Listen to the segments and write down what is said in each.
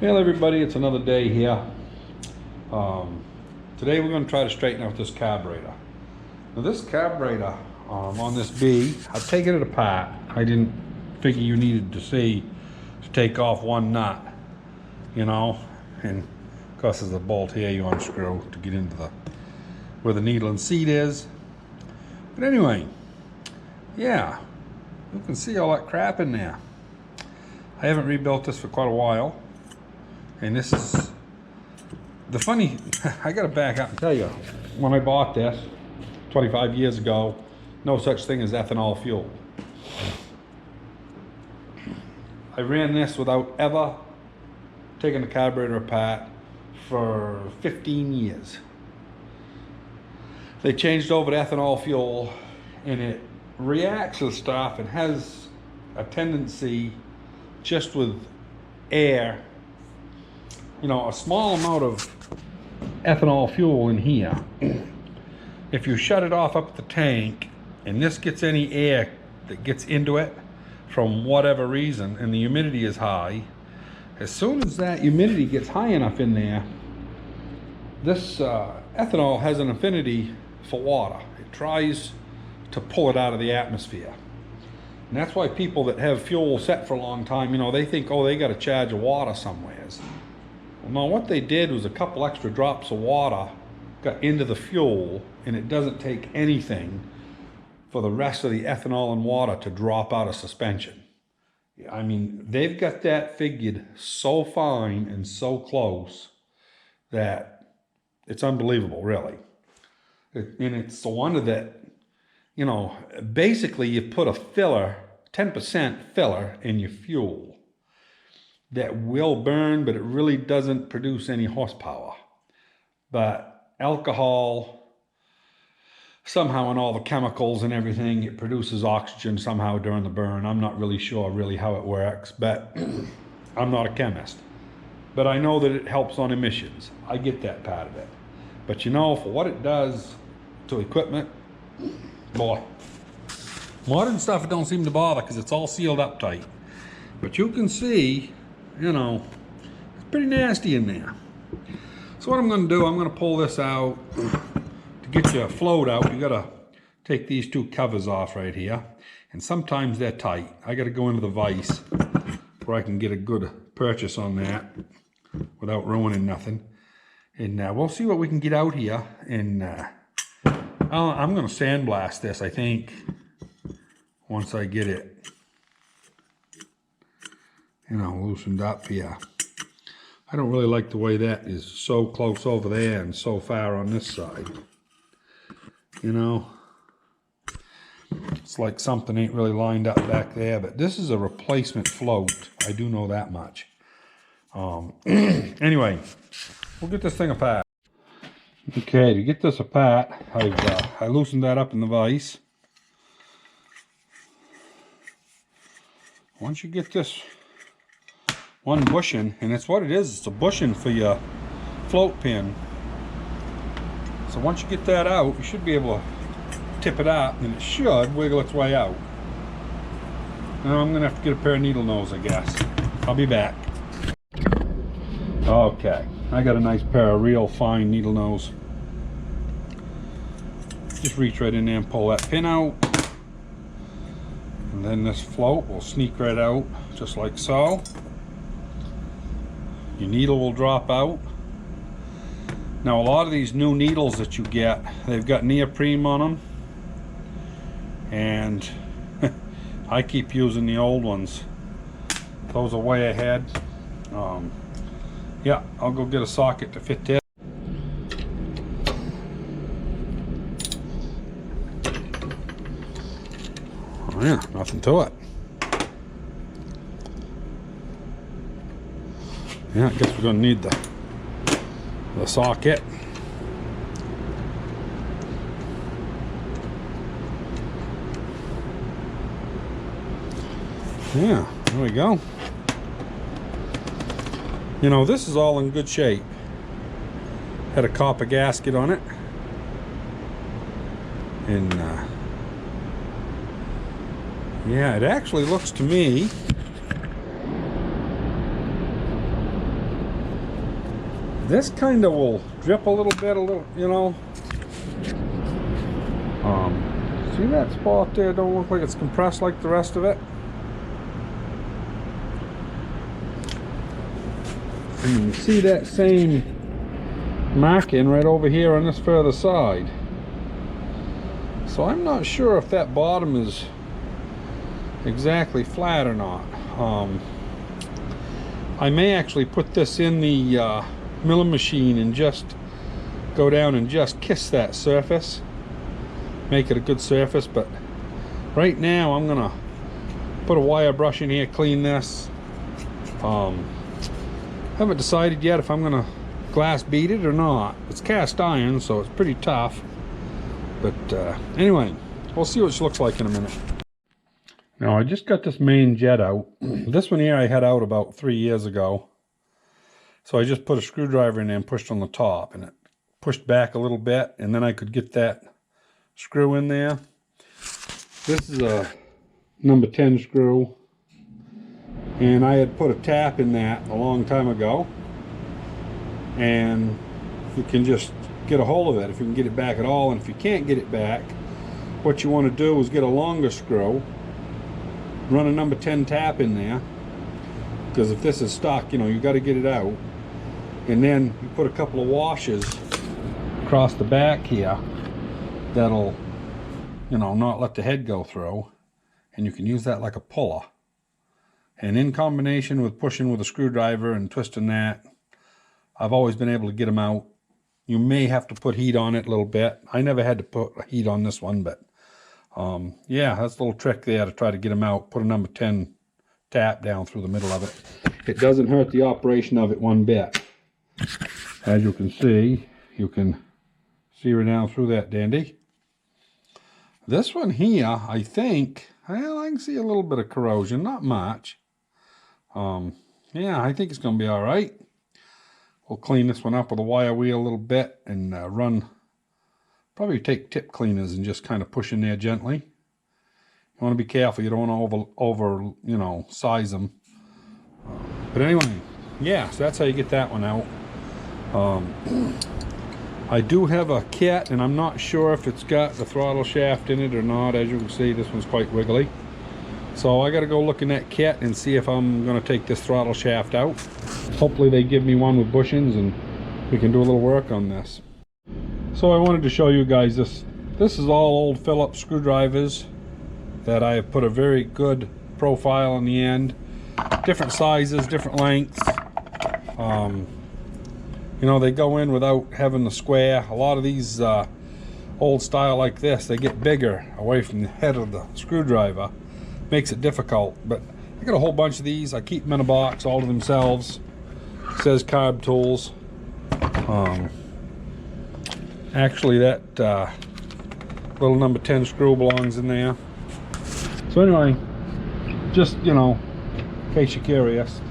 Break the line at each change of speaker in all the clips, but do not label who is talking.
Well, everybody, it's another day here. Today we're going to try to straighten out this carburetor. Now this carburetor on this B, I've taken it apart. I didn't figure you needed to see to take off one nut, you know, and of course there's a bolt here you unscrew to get into where the needle and seat is. But anyway, yeah, you can see all that crap in there. I haven't rebuilt this for quite a while. And this is the funny, I gotta back up and tell you, when I bought this 25 years ago, no such thing as ethanol fuel. I ran this without ever taking the carburetor apart for 15 years. They changed over to ethanol fuel and it reacts with stuff and has a tendency, just with air, you know, a small amount of ethanol fuel in here. If you shut it off up at the tank and this gets any air that gets into it from whatever reason and the humidity is high, as soon as that humidity gets high enough in there, this ethanol has an affinity for water. It tries to pull it out of the atmosphere. And that's why people that have fuel set for a long time, you know, they think, oh, they got a charge of water somewheres. Well, no, what they did was a couple extra drops of water got into the fuel, and it doesn't take anything for the rest of the ethanol and water to drop out of suspension. I mean, they've got that figured so fine and so close that it's unbelievable, really. And it's the wonder that, you know, basically you put a filler, 10% filler in your fuel that will burn, but it really doesn't produce any horsepower. But alcohol, somehow in all the chemicals and everything, it produces oxygen somehow during the burn. I'm not really sure really how it works, but I'm not a chemist. But I know that it helps on emissions. I get that part of it. But you know, for what it does to equipment, boy, modern stuff it don't seem to bother because it's all sealed up tight. But you can see, you know, it's pretty nasty in there. So what I'm going to do, I'm going to pull this out. To get your float out, you got to take these two covers off right here. And sometimes they're tight. I got to go into the vise where I can get a good purchase on that without ruining nothing. And we'll see what we can get out here. And I'm going to sandblast this, I think, once I get it, you know, loosened up here. I don't really like the way that is so close over there and so far on this side. You know, it's like something ain't really lined up back there, but this is a replacement float. I do know that much. Anyway, we'll get this thing apart. Okay, to get this apart, I loosened that up in the vise. Once you get this one bushing, and it's what it is, it's a bushing for your float pin. So once you get that out, you should be able to tip it up, and it should wiggle its way out. Now I'm gonna have to get a pair of needle nose, I guess. I'll be back. Okay, I got a nice pair of real fine needle nose. Just reach right in there and pull that pin out. And then this float will sneak right out, just like so. Your needle will drop out. Now a lot of these new needles that you get, they've got neoprene on them. And I keep using the old ones. Those are way ahead. Yeah, I'll go get a socket to fit this. Oh yeah, nothing to it. Yeah, I guess we're gonna need the socket. Yeah, there we go. You know, this is all in good shape. Had a copper gasket on it. And yeah, it actually looks to me This kind of will drip a little bit, you know. See that spot there? Don't look like it's compressed like the rest of it. And you see that same marking right over here on this further side. So I'm not sure if that bottom is exactly flat or not. I may actually put this in the milling machine and just go down and just kiss that surface, make it a good surface. But right now I'm gonna put a wire brush in here, clean this. Haven't decided yet if I'm gonna glass bead it or not. It's cast iron, so it's pretty tough. But anyway, we'll see what she looks like in a minute. Now I just got this main jet out. This one here I had out about 3 years ago. So I just put a screwdriver in there and pushed on the top, and it pushed back a little bit, and then I could get that screw in there. This is a number 10 screw, and I had put a tap in that a long time ago, and you can just get a hold of it if you can get it back at all. And if you can't get it back, what you want to do is get a longer screw, run a number 10 tap in there, because if this is stuck, you know, you got to get it out. And then you put a couple of washers across the back here that'll, you know, not let the head go through, and you can use that like a puller. And in combination with pushing with a screwdriver and twisting that, I've always been able to get them out. You may have to put heat on it a little bit. I never had to put heat on this one, but yeah, that's a little trick there to try to get them out. Put a number 10 tap down through the middle of it. It doesn't hurt the operation of it one bit. As you can see right down through that dandy. This one here, I think, well, I can see a little bit of corrosion, not much. Yeah, I think it's going to be all right. We'll clean this one up with a wire wheel a little bit and probably take tip cleaners and just kind of push in there gently. You want to be careful. You don't want to over you know, size them. But anyway, yeah, so that's how you get that one out. I do have a kit, and I'm not sure if it's got the throttle shaft in it or not. As you can see, this one's quite wiggly. So I got to go look in that kit and see if I'm going to take this throttle shaft out. Hopefully they give me one with bushings and we can do a little work on this. So I wanted to show you guys this. This is all old Phillips screwdrivers that I have put a very good profile on the end. Different sizes, different lengths. You know, they go in without having the square. A lot of these old style like this, they get bigger away from the head of the screwdriver. Makes it difficult, but I got a whole bunch of these. I keep them in a box all to themselves. It says Carb Tools. Actually, that little number 10 screw belongs in there. So anyway, just, you know, in case you're curious.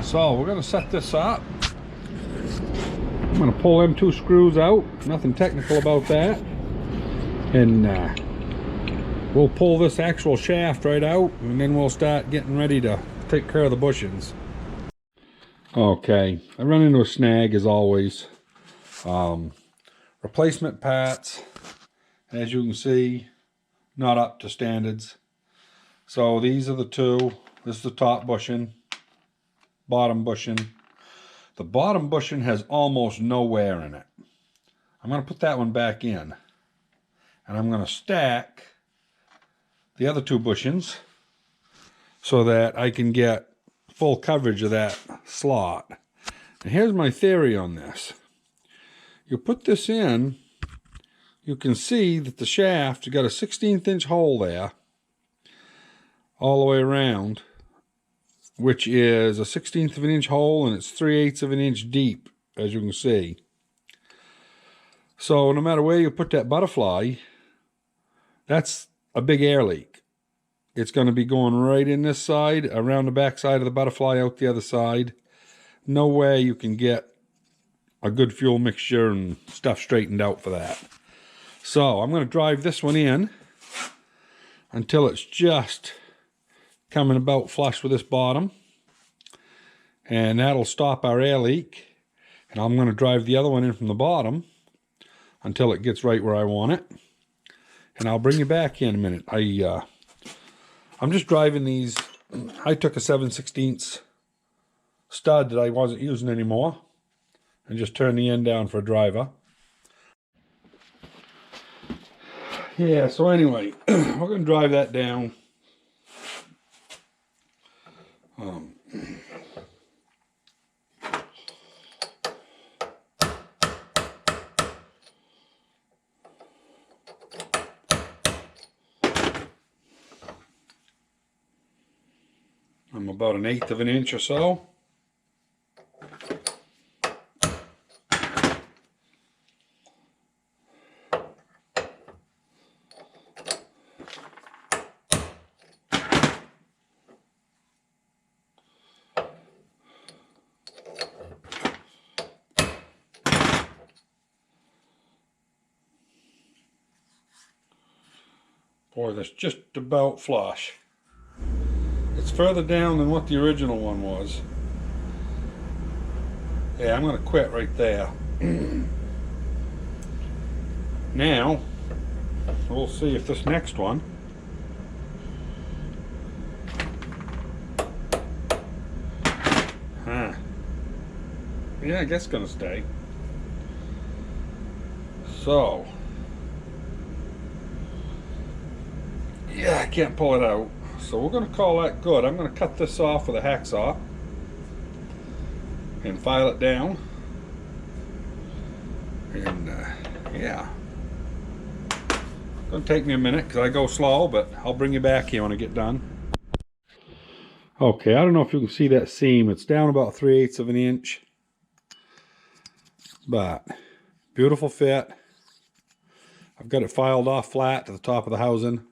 So we're going to set this up. I'm going to pull them 2 screws out. Nothing technical about that. And we'll pull this actual shaft right out, and then we'll start getting ready to take care of the bushings. Okay, I run into a snag as always. Replacement parts, as you can see, not up to standards. So these are the 2. This is the top bushing, bottom bushing. The bottom bushing has almost no wear in it. I'm going to put that one back in, and I'm going to stack the other 2 bushings so that I can get full coverage of that slot. And here's my theory on this. You put this in, you can see that the shaft, you got a 16th inch hole there all the way around, which is a 16th of an inch hole, and it's 3/8 of an inch deep, as you can see. So no matter where you put that butterfly, that's a big air leak. It's going to be going right in this side, around the back side of the butterfly, out the other side. No way you can get a good fuel mixture and stuff straightened out for that. So I'm going to drive this one in until it's just coming about flush with this bottom. And that'll stop our air leak. And I'm going to drive the other one in from the bottom until it gets right where I want it. And I'll bring you back in a minute. I'm just driving these. I took a 7/16 stud that I wasn't using anymore and just turned the end down for a driver. Yeah, so anyway, we're going to drive that down. I'm about 1/8 of an inch or so. Boy, that's just about flush. It's further down than what the original one was. Yeah, I'm going to quit right there. Now, we'll see if this next one yeah, I guess it's going to stay. So, yeah, I can't pull it out. So we're going to call that good. I'm going to cut this off with a hacksaw and file it down. And yeah, it's going to take me a minute because I go slow, but I'll bring you back here when I get done. Okay, I don't know if you can see that seam. It's down about 3/8 of an inch. But beautiful fit. I've got it filed off flat to the top of the housing.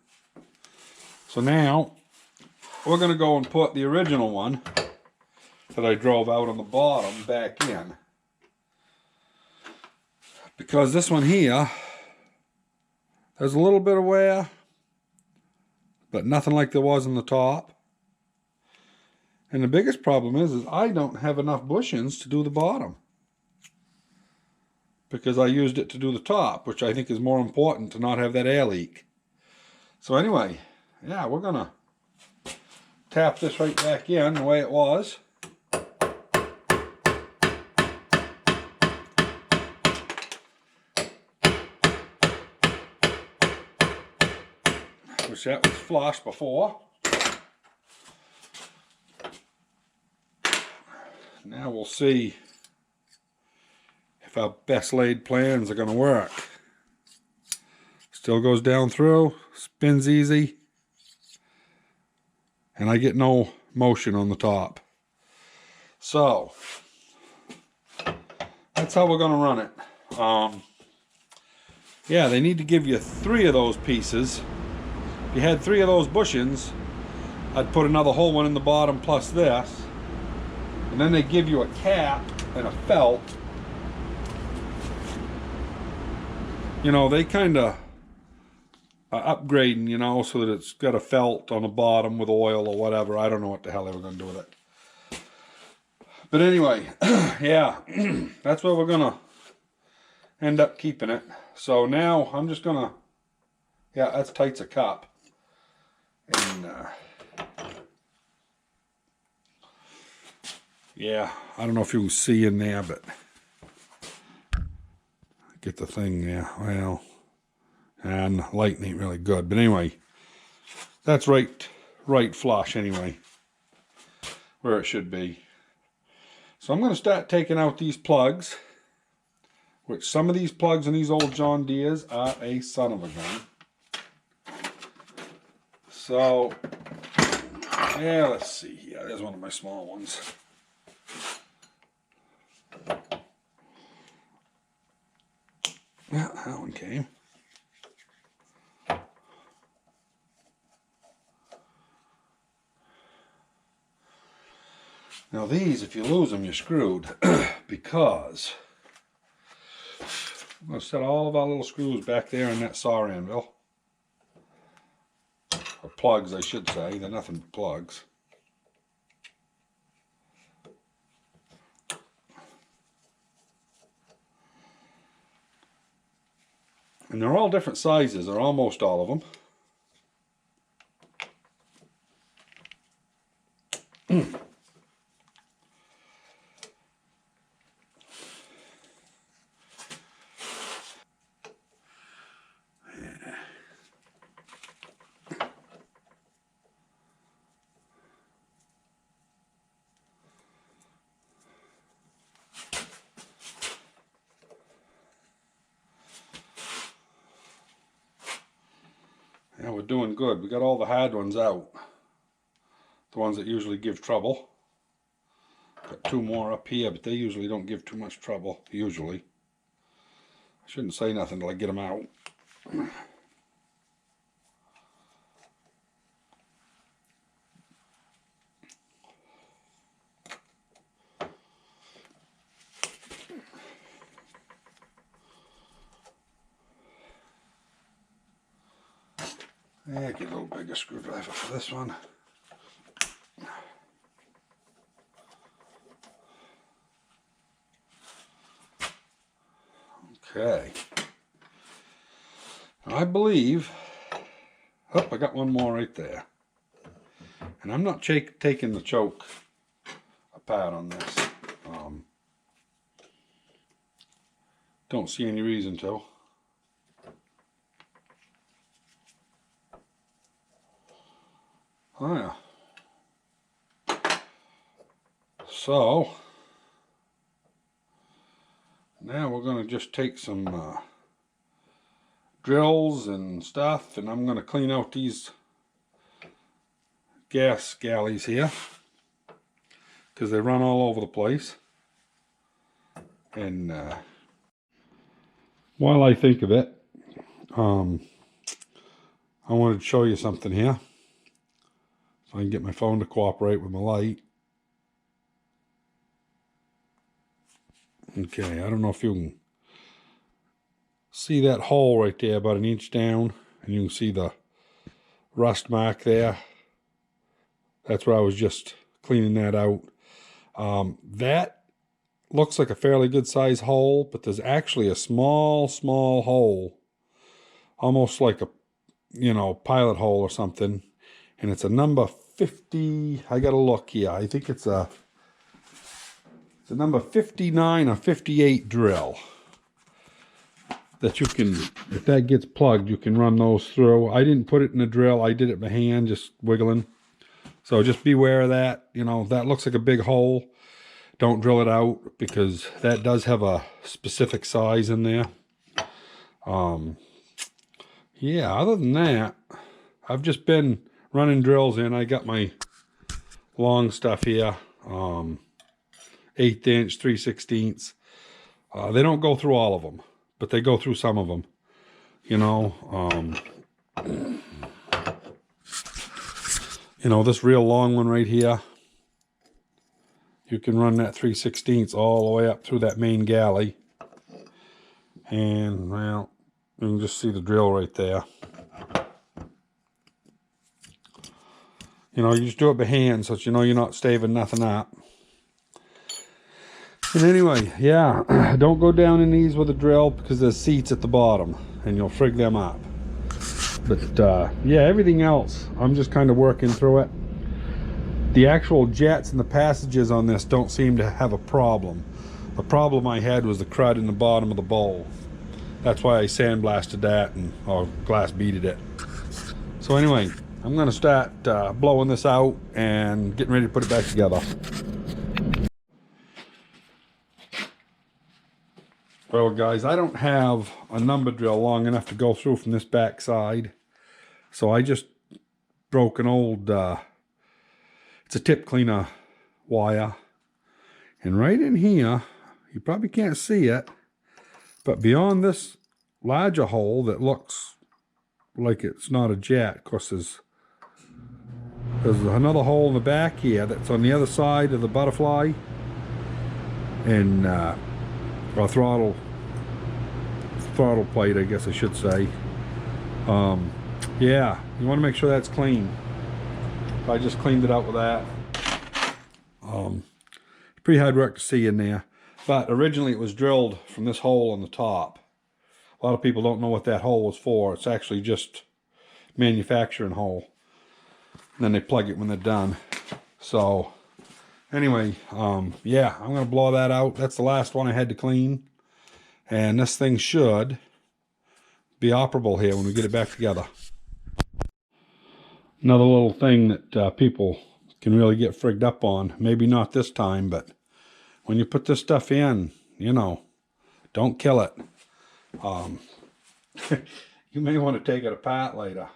So now we're going to go and put the original one that I drove out on the bottom back in. Because this one here, there's a little bit of wear, but nothing like there was on the top. And the biggest problem is I don't have enough bushings to do the bottom, because I used it to do the top, which I think is more important to not have that air leak. So anyway, yeah, we're gonna tap this right back in the way it was. Wish that was flush before. Now we'll see if our best laid plans are going to work. Still goes down through, spins easy, and I get no motion on the top. So that's how we're going to run it. Yeah, they need to give you 3 of those pieces. If you had 3 of those bushings, I'd put another whole one in the bottom plus this, and then they give you a cap and a felt. You know, they kind of are upgrading, you know, so that it's got a felt on the bottom with oil or whatever. I don't know what the hell they were going to do with it. But anyway, yeah, that's where we're going to end up keeping it. So now I'm just going to, yeah, that's tight as a cup. And, yeah, I don't know if you can see in there, but get the thing there. Well, and the lighting ain't really good, but anyway, that's right flush anyway, where it should be. So I'm going to start taking out these plugs, which some of these plugs in these old John Deeres are a son of a gun. So yeah, let's see here. There's one of my small ones. Yeah, that one came. Now these, if you lose them, you're screwed, because I'm going to set all of our little screws back there in that saw anvil. Or plugs, I should say. They're nothing but plugs. And they're all different sizes, or almost all of them. Yeah, we're doing good. We got all the hard ones out. The ones that usually give trouble. Got two more up here, but they usually don't give too much trouble, usually. I shouldn't say nothing till I get them out. Yeah, get a little bigger screwdriver for this one. Okay. I believe, oh, I got one more right there. And I'm not taking the choke apart on this. Don't see any reason to. Oh yeah. So now we're going to just take some drills and stuff, and I'm going to clean out these gas galleys here because they run all over the place. And while I think of it, I wanted to show you something here. I can get my phone to cooperate with my light. Okay, I don't know if you can see that hole right there about an inch down, and you can see the rust mark there. That's where I was just cleaning that out. That looks like a fairly good size hole, but there's actually a small hole, almost like a, pilot hole or something, and it's a number 50. I gotta look here. I think it's a number 59 or 58 drill that you can, if that gets plugged, you can run those through. I didn't put it in a drill. I did it by hand, just wiggling. So just beware of that. That looks like a big hole. Don't drill it out because that does have a specific size in there. Yeah, other than that, I've just been running drills in. I got my long stuff here, 1/8 inch, 3/16. They don't go through all of them, but they go through some of them. This real long one right here, you can run that 3/16 all the way up through that main galley. And, well, you can just see the drill right there. You just do it by hand so that you're not staving nothing up. And anyway, yeah, don't go down in these with a drill because there's seats at the bottom and you'll frig them up. But yeah, everything else, I'm just kind of working through it. The actual jets and the passages on this don't seem to have a problem. The problem I had was the crud in the bottom of the bowl. That's why I sandblasted that or glass beaded it. So anyway, I'm going to start blowing this out and getting ready to put it back together. Well guys, I don't have a number drill long enough to go through from this back side. So I just broke an old, it's a tip cleaner wire. And right in here, you probably can't see it, but beyond this larger hole that looks like it's not a jet, of course there's another hole in the back here that's on the other side of the butterfly and or throttle plate, I guess I should say. Yeah, you want to make sure that's clean. I just cleaned it out with that. Pretty hard work to see in there, but originally it was drilled from this hole on the top. A lot of people don't know what that hole is for. It's actually just manufacturing hole. And then they plug it when they're done. So anyway, yeah, I'm gonna blow that out. That's the last one I had to clean. And this thing should be operable here when we get it back together. Another little thing that people can really get frigged up on, maybe not this time, but when you put this stuff in, you know, don't kill it. You may want to take it apart later.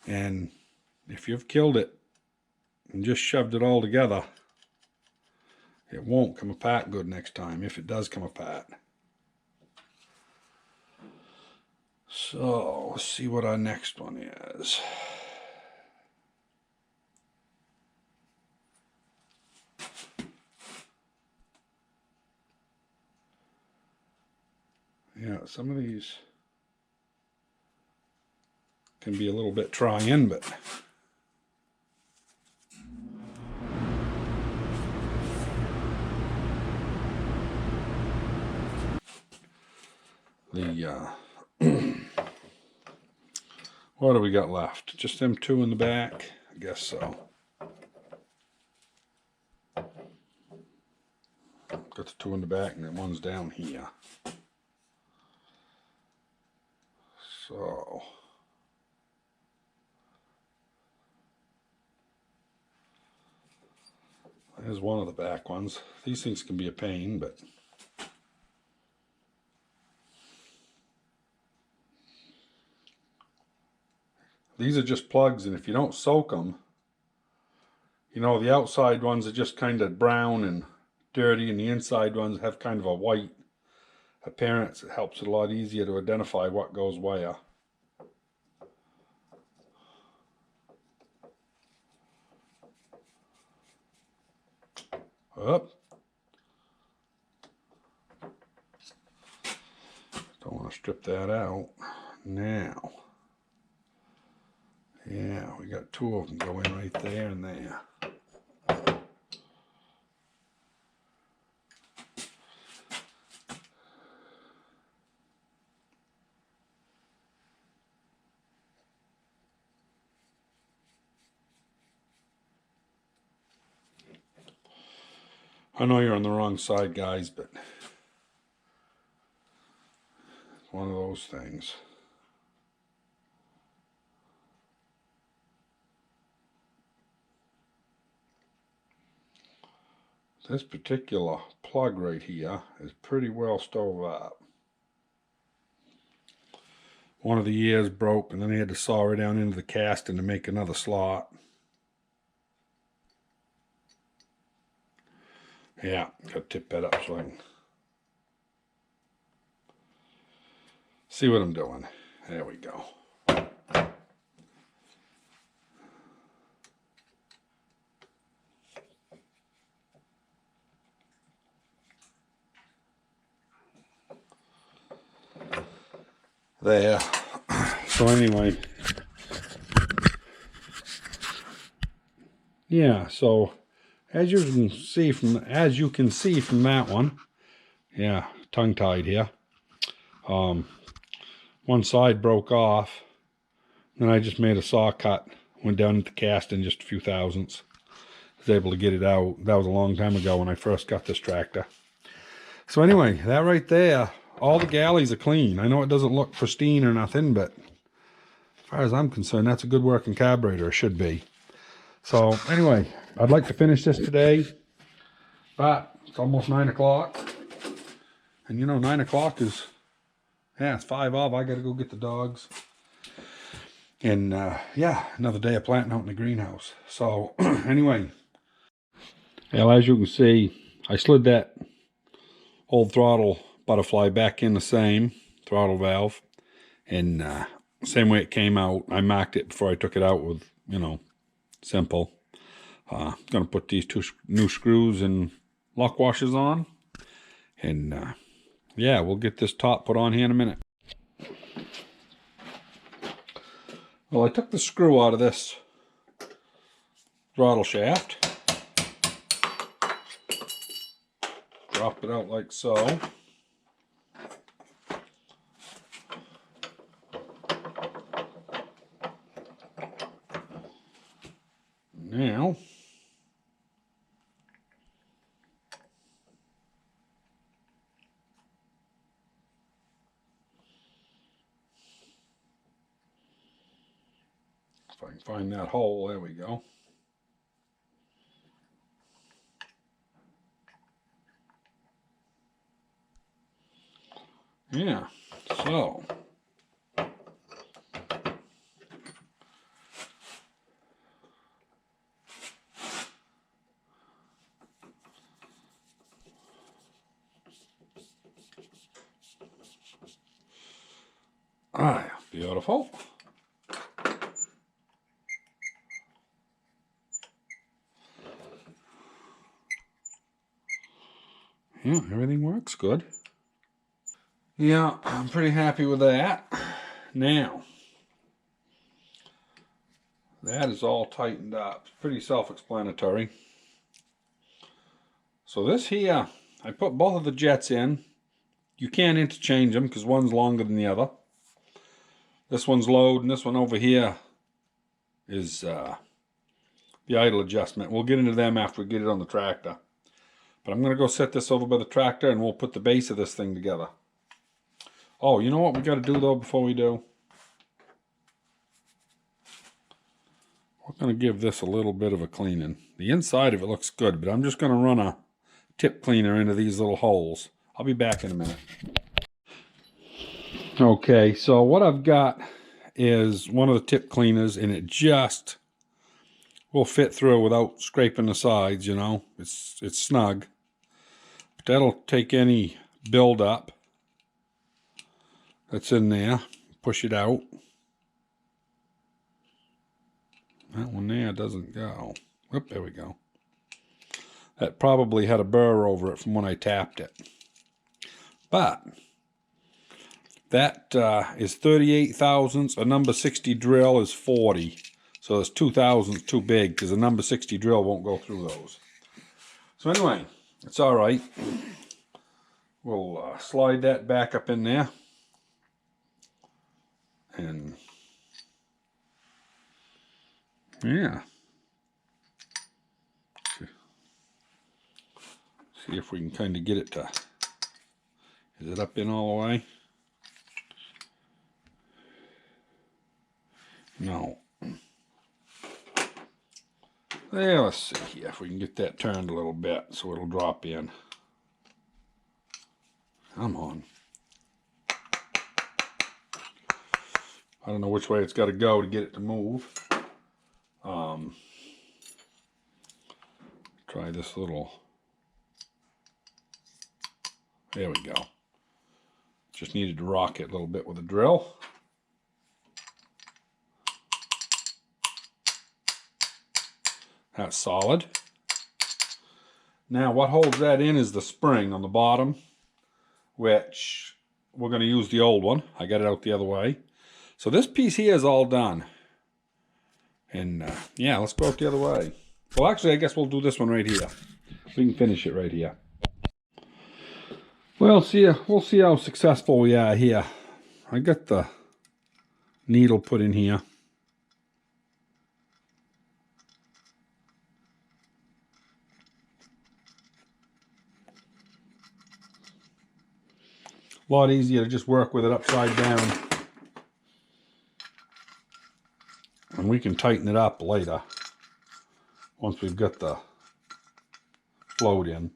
And if you've killed it and just shoved it all together, it won't come apart good next time, if it does come apart. So, let's see what our next one is. Yeah, some of these can be a little bit trying, but the what do we got left? Just them two in the back? I guess so. Got the two in the back and then one's down here. So there's one of the back ones. These things can be a pain, but these are just plugs, and if you don't soak them, you know, the outside ones are just kind of brown and dirty, and the inside ones have kind of a white appearance. It helps it a lot easier to identify what goes where. Up. Don't want to strip that out. Now, yeah, we got two of them going right there and there. I know you're on the wrong side, guys, but it's one of those things. This particular plug right here is pretty well stove up. One of the ears broke, and then they had to saw it down into the casting to make another slot. Yeah, got to tip that up so I can see what I'm doing. There we go. There. So anyway, yeah, so as you can see from that one, yeah, tongue-tied here. One side broke off, then I just made a saw cut, went down into casting just a few thousandths. Was able to get it out. That was a long time ago when I first got this tractor. So anyway, that right there, all the galleys are clean. I know it doesn't look pristine or nothing, but as far as I'm concerned, that's a good working carburetor. It should be. So anyway, I'd like to finish this today, but it's almost 9 o'clock. And you know, 9 o'clock is, yeah, it's 5 of. I got to go get the dogs. And yeah, another day of planting out in the greenhouse. So anyway, well, as you can see, I slid that old throttle butterfly back in the same throttle valve, and same way it came out. I marked it before I took it out with, you know, simple. Gonna put these two new screws and lock washers on, and yeah, we'll get this top put on here in a minute. Well, I took the screw out of this throttle shaft, dropped it out like so, If I can find that hole, there we go. Yeah, so beautiful. Yeah, everything works good. Yeah, I'm pretty happy with that. Now, that is all tightened up. It's pretty self-explanatory. So this here, I put both of the jets in. You can't interchange them because one's longer than the other. This one's low, and this one over here is the idle adjustment. We'll get into them after we get it on the tractor. But I'm going to go set this over by the tractor, and we'll put the base of this thing together. Oh, you know what we got to do, though, before we do? We're going to give this a little bit of a cleaning. The inside of it looks good, but I'm just going to run a tip cleaner into these little holes. I'll be back in a minute. Okay, so what I've got is one of the tip cleaners, and it just will fit through without scraping the sides, you know. It's snug. But that'll take any buildup that's in there, push it out. That one there doesn't go. Oop, there we go. That probably had a burr over it from when I tapped it. But that is 38 thousandths. A number 60 drill is 40. So this 2 thousandths too big because a number 60 drill won't go through those. So anyway, it's all right. We'll slide that back up in there. And yeah. See if we can kind of get it to, is it up in all the way? No. There, let's see here if we can get that turned a little bit so it'll drop in. Come on. I don't know which way it's got to go to get it to move. Try this little. There we go. Just needed to rock it a little bit with a drill. That's solid. Now what holds that in is the spring on the bottom, which we're going to use the old one. I got it out the other way. So this piece here is all done. And yeah, let's go out the other way. Well, actually, I guess we'll do this one right here. We can finish it right here. Well, we'll see how successful we are here. I got the needle put in here. A lot easier to just work with it upside down. And we can tighten it up later once we've got the float in.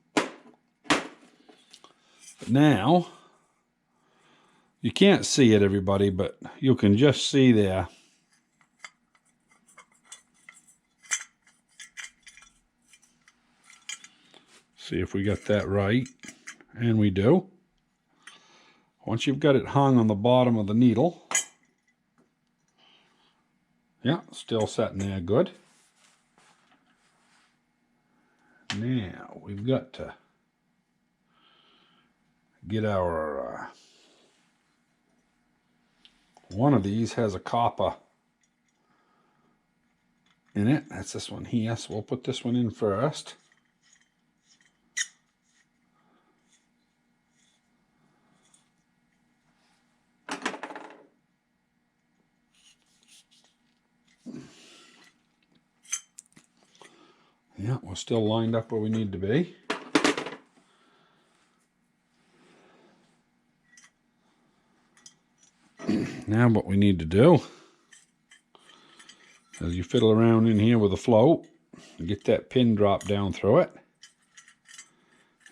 But now, you can't see it, everybody, but you can just see there. See if we got that right. And we do. Once you've got it hung on the bottom of the needle, yeah, still sitting there good. Now we've got to get our, one of these has a copper in it. That's this one here, so we'll put this one in first. Yeah, we're still lined up where we need to be. Now what we need to do as you fiddle around in here with the float, and get that pin drop down through it.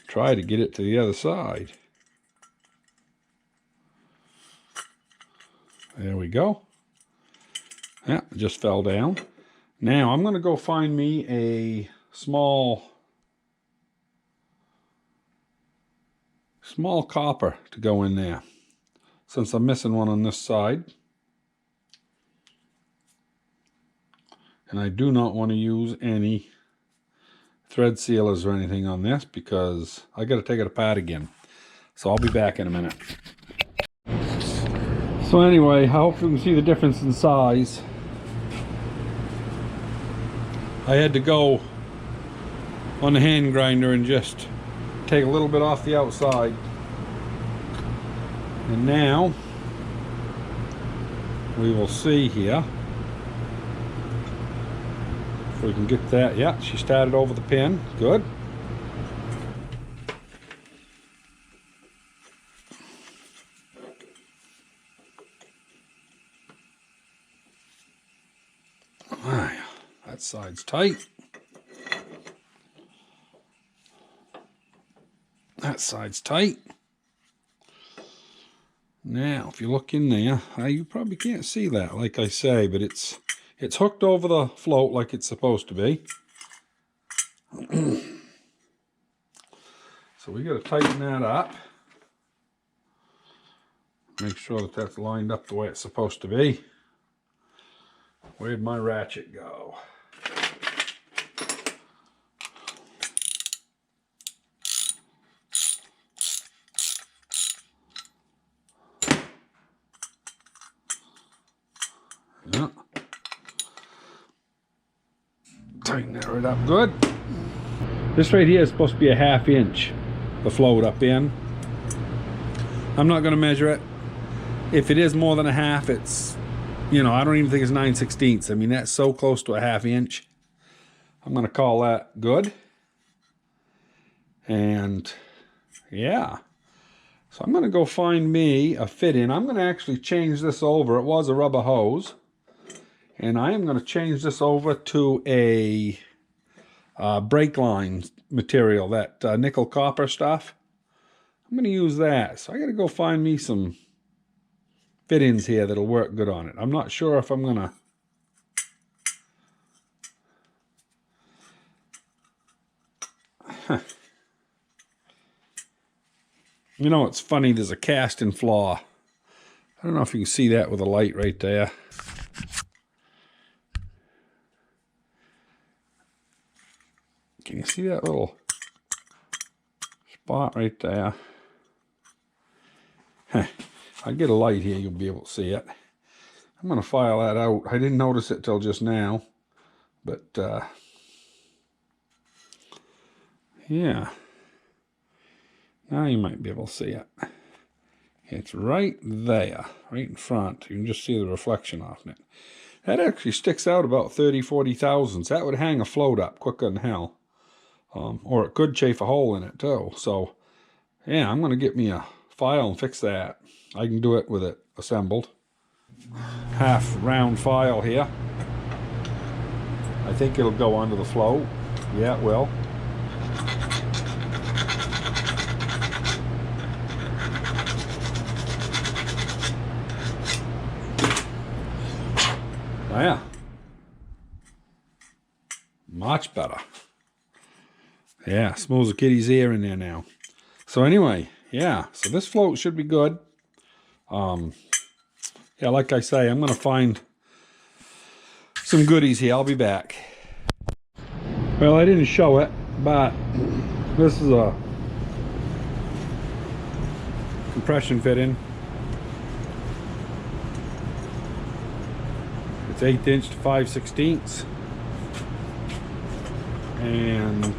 Try to get it to the other side. There we go. Yeah, it just fell down. Now I'm going to go find me a small copper to go in there, since I'm missing one on this side. And I do not want to use any thread sealers or anything on this because I got to take it apart again. So I'll be back in a minute. So anyway, I hope you can see the difference in size. I had to go on the hand grinder and just take a little bit off the outside. And now we will see here if we can get that. Yeah, she started over the pin. Good. That side's tight. That side's tight. Now, if you look in there, you probably can't see that, like I say, but it's hooked over the float like it's supposed to be. So we got to tighten that up. Make sure that that's lined up the way it's supposed to be. Where'd my ratchet go? Yeah. Tighten that right up good. This right here is supposed to be a 1/2 inch, the float up in. I'm not going to measure it. If it is more than a half, it's, you know, I don't even think it's 9/16. I mean, that's so close to a 1/2 inch. I'm going to call that good. And yeah. So I'm going to go find me a fit-in. I'm going to actually change this over. It was a rubber hose. And I am going to change this over to a brake line material, that nickel copper stuff. I'm going to use that. So I got to go find me some fit-ins here that'll work good on it. I'm not sure if I'm going to... You know, it's funny, there's a casting flaw. I don't know if you can see that with a light right there. Can you see that little spot right there? I get a light here, you'll be able to see it. I'm going to file that out. I didn't notice it till just now, but yeah. Now you might be able to see it. It's right there, right in front. You can just see the reflection off it. That actually sticks out about 30-40 thousandths. That would hang a float up quicker than hell. Or it could chafe a hole in it too. So, yeah, I'm going to get me a file and fix that. I can do it with it assembled. Half round file here. I think it'll go under the float. Yeah, it will. Oh, yeah. Much better. Yeah, smooth as a kitty's ear in there now. So anyway, yeah, so this float should be good. Yeah, like I say, I'm going to find some goodies here. I'll be back. Well, I didn't show it, but this is a compression fit-in. It's 1/8 inch to 5/16. And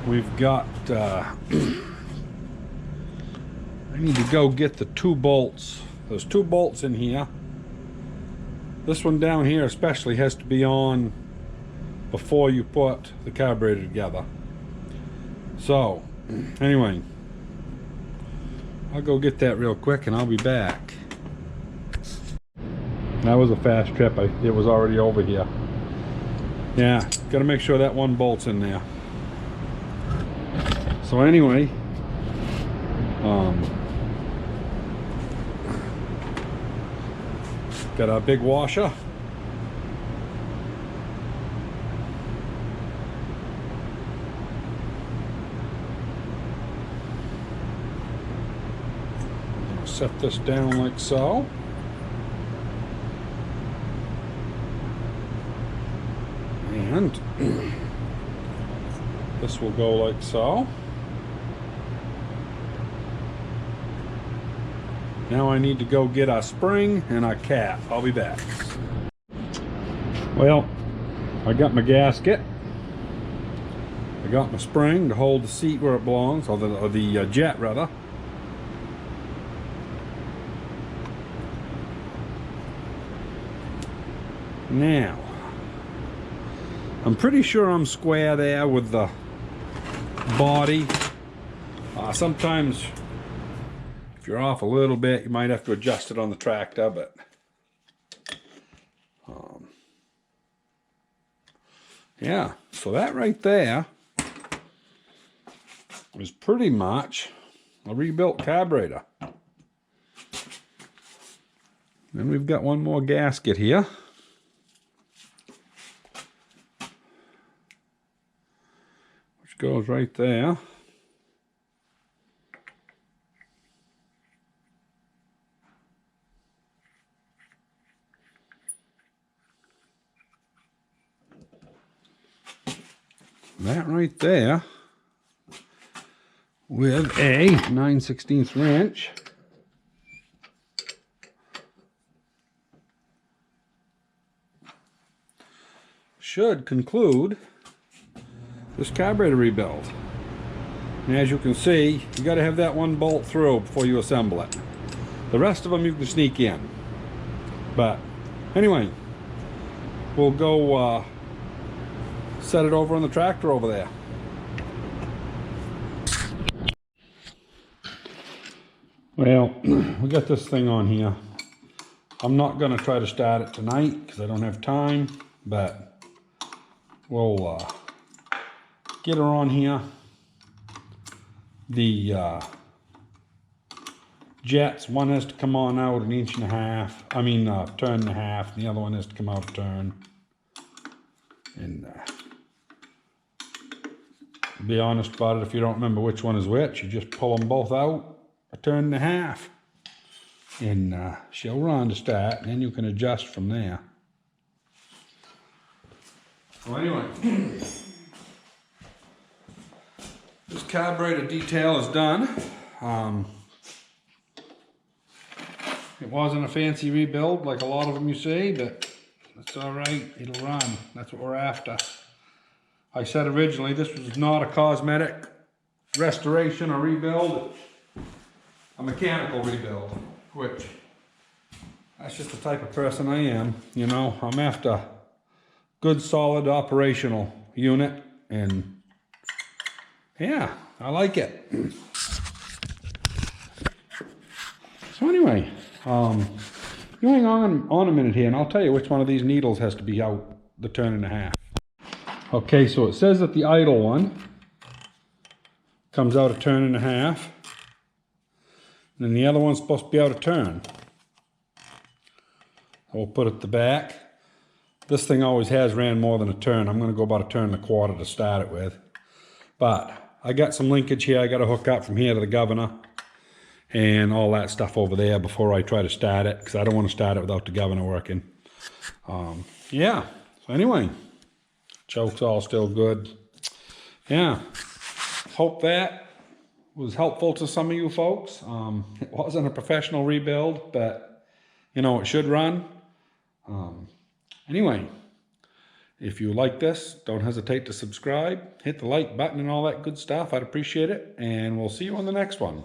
we've got, I need to go get the 2 bolts. There's 2 bolts in here. This one down here especially has to be on before you put the carburetor together. So, anyway, I'll go get that real quick and I'll be back. That was a fast trip. It was already over here. Yeah, got to make sure that one bolt's in there. So anyway, got our big washer. Set this down like so. And this will go like so. Now I need to go get our spring and our cap. I'll be back. Well, I got my gasket. I got my spring to hold the seat where it belongs, or the jet rather. Now, I'm pretty sure I'm square there with the body. Sometimes if you're off a little bit, you might have to adjust it on the tractor, but yeah, so that right there is pretty much a rebuilt carburetor. Then we've got one more gasket here. Goes right there. That right there with a 9/16 wrench should conclude this carburetor rebuild. And as you can see, you got to have that one bolt through before you assemble it. The rest of them you can sneak in. But anyway, we'll go set it over on the tractor over there. Well, we got this thing on here. I'm not going to try to start it tonight because I don't have time, but we'll get her on here. The jets, one has to come on out an inch and a half. I mean, turn and a half. And the other one has to come out a turn. And be honest about it, if you don't remember which one is which, you just pull them both out a turn and a half. And she'll run to start, and then you can adjust from there. So anyway, this carburetor detail is done. It wasn't a fancy rebuild like a lot of them you see, but that's all right, it'll run. That's what we're after. I said originally this was not a cosmetic restoration or rebuild, a mechanical rebuild, which that's just the type of person I am. You know, I'm after good solid operational unit, and yeah, I like it. So anyway, you hang on a minute here and I'll tell you which one of these needles has to be out the turn and a half. Okay, so it says that the idle one comes out a turn and a half, and then the other one's supposed to be out a turn. We'll put it at the back. This thing always has ran more than a turn. I'm going to go about a turn and a quarter to start it with. But I got some linkage here. I got to hook up from here to the governor and all that stuff over there before I try to start it, because I don't want to start it without the governor working. Yeah, so anyway, choke's all still good. Yeah, hope that was helpful to some of you folks. It wasn't a professional rebuild, but you know, it should run. Anyway, if you like this, don't hesitate to subscribe, hit the like button and all that good stuff. I'd appreciate it, and we'll see you on the next one.